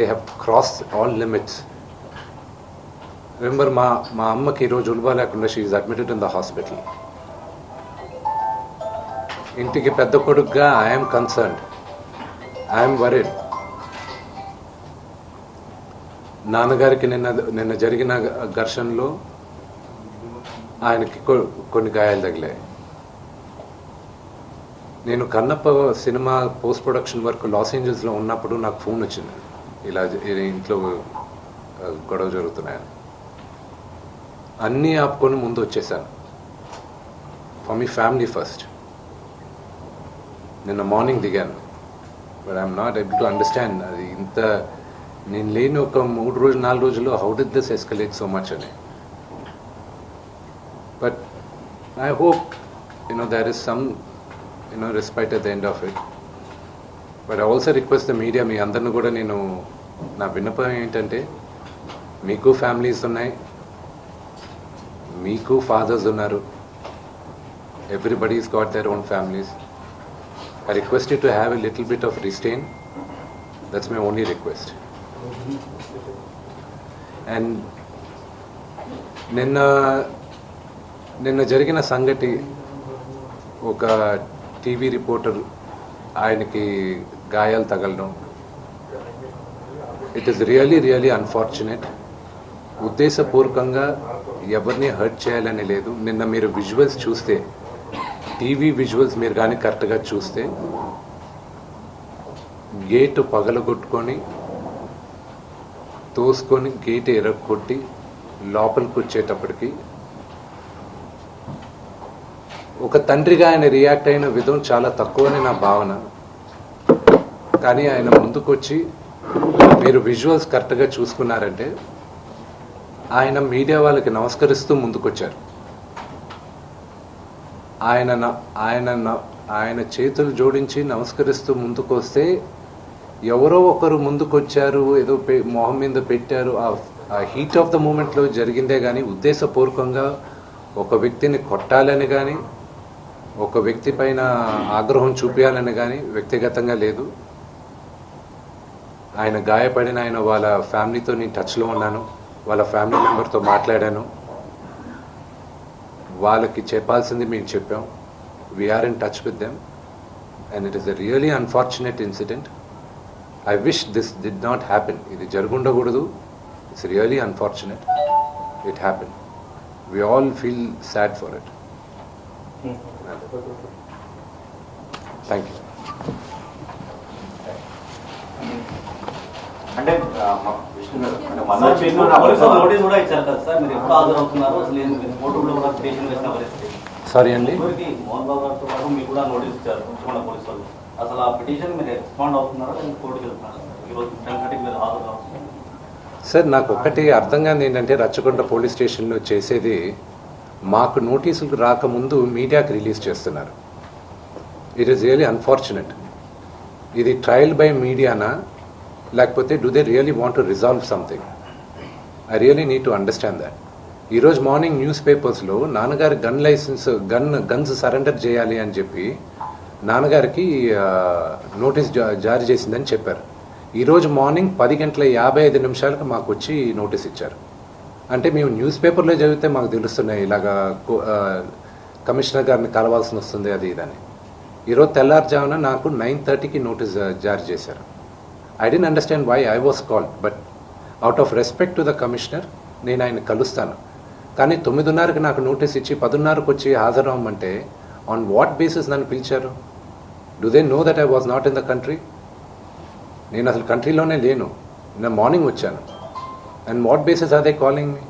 They have crossed all limits. Remember, మా అమ్మకి ఈరోజు ఉల్బా లేకుండా she is admitted in the hospital. ఇంటికి పెద్ద కొడుకుగా ఐఎమ్ కన్సర్న్డ్, ఐఎమ్ వరీడ్. నాన్నగారికి నిన్న జరిగిన ఘర్షణలో ఆయనకి కొన్ని గాయాలు తగిలాయి. నేను Kannappa cinema post production work Los ఏంజల్స్లో ఉన్నప్పుడు నాకు ఫోన్ వచ్చింది, ఇలా ఇంట్లో గొడవ జరుగుతున్నాయని. అన్నీ ఆపుకొని ముందు వచ్చేసాను. For me family first. నిన్న మార్నింగ్ దిగాను. But I'm not able to understand అది ఇంత నేను లేని ఒక 3-4 రోజుల్లో how did this escalate so much అని. But I hope there is some respite at the end of it. But I also request the media, మీ అందరిని కూడా నేను నా విన్నపం ఏంటంటే, మీకు ఫ్యామిలీస్ ఉన్నాయి, మీకు ఫాదర్స్ ఉన్నారు, everybody's got their own families. I request you to have a little bit of restraint. That's my only request. And నిన్న జరిగిన సంగతి, ఒక టీవీ రిపోర్టర్ ఆయనకి గాయాలు తగలడం, ఇట్ ఈస్ రియలీ అన్ఫార్చునేట్. ఉద్దేశపూర్వకంగా ఎవరిని హర్ట్ చేయాలని లేదు. నిన్న మీరు విజువల్స్ చూస్తే, టీవీ విజువల్స్ మీరు కానీ కరెక్ట్గా చూస్తే, గేటు పగలగొట్టుకొని తోసుకొని గేటు ఎరగొట్టి లోపలికి వచ్చేటప్పటికి ఒక తండ్రిగా ఆయన రియాక్ట్ అయిన విధం చాలా తక్కువని నా భావన. కానీ ఆయన ముందుకొచ్చి, మీరు విజువల్స్ కరెక్ట్గా చూసుకున్నారంటే, ఆయన మీడియా వాళ్ళకి నమస్కరిస్తూ ముందుకొచ్చారు. ఆయన చేతులు జోడించి నమస్కరిస్తూ ముందుకు వస్తే, ఎవరో ఒకరు ముందుకొచ్చారు, ఏదో మొహం మీద పెట్టారు, ఆ హీట్ ఆఫ్ ద మూమెంట్లో జరిగిందే కానీ ఉద్దేశపూర్వకంగా ఒక వ్యక్తిని కొట్టాలని కానీ, ఒక వ్యక్తి పైన ఆగ్రహం చూపించాలని కానీ వ్యక్తిగతంగా లేదు. ఆయన గాయపడిన వాళ్ళ ఫ్యామిలీతో నేను టచ్లో ఉన్నాను, వాళ్ళ ఫ్యామిలీ మెంబర్తో మాట్లాడాను. వాళ్ళకి చెప్పాల్సింది మేము చెప్పాం. We are in touch with them and it is a really unfortunate incident. I wish this did not happen. ఇది జరుగుండకూడదు. It's really unfortunate. It happen. We all feel sad for it. Thank you. అంటే notice కూడా ఇచ్చారు కదా sir, మీరు ఎప్పుడు హాజరవుతున్నారు అసలు ఫోటోలో కూడా స్టేషన్ వేసిన పరిస్థితి. సారీ అండి, మోహన్ బాబు గారితో పాటు మీకు కూడా నోటీస్ ఇచ్చారు పోలీసు వాళ్ళు. అసలు ఆ పిటిషన్ మీరు రెస్పాండ్ అవుతున్నారా, కోర్టుకి వెళ్తున్నారా ఈరోజు 10:30 మీరు హాజరవుతున్నారు? సార్, నాకు ఒక్కటి అర్థం కాదు ఏంటంటే, రచ్చకొండ పోలీస్ స్టేషన్లో చేసేది, మాకు నోటీసులు రాకముందు మీడియాకి రిలీజ్ చేస్తున్నారు. It is really unfortunate. ఇది ట్రయల్ బై మీడియానా, లేకపోతే do they really want to resolve something? I really need to understand that. ఈరోజు మార్నింగ్ న్యూస్ పేపర్స్లో నాన్నగారి గన్స్ సరెండర్ చేయాలి అని చెప్పి నాన్నగారికి నోటీస్ జారీ చేసిందని చెప్పారు. ఈరోజు మార్నింగ్ 10:55 మాకు వచ్చి నోటీస్ ఇచ్చారు. అంటే మేము న్యూస్ పేపర్లో చదివితే మాకు తెలుస్తున్నాయి, ఇలాగా కమిషనర్ గారిని కలవాల్సి వస్తుంది అది ఇదని. ఈరోజు తెల్లారుజామున నాకు 9:30కి నోటీస్ జారీ చేశారు. I don't understand why I was called, but out of respect to the commissioner నేను ఆయన కలుస్తాను. కానీ 9:30కి నాకు నోటీస్ ఇచ్చి 10:30కి వచ్చి హాజరవ్వమంటే ఆన్ వాట్ బేసిస్ నన్ను పిలిచారు? Do they know that I was not in the country? నేను అసలు కంట్రీలోనే లేను. నేను మార్నింగ్ వచ్చాను. And what basis are they calling me?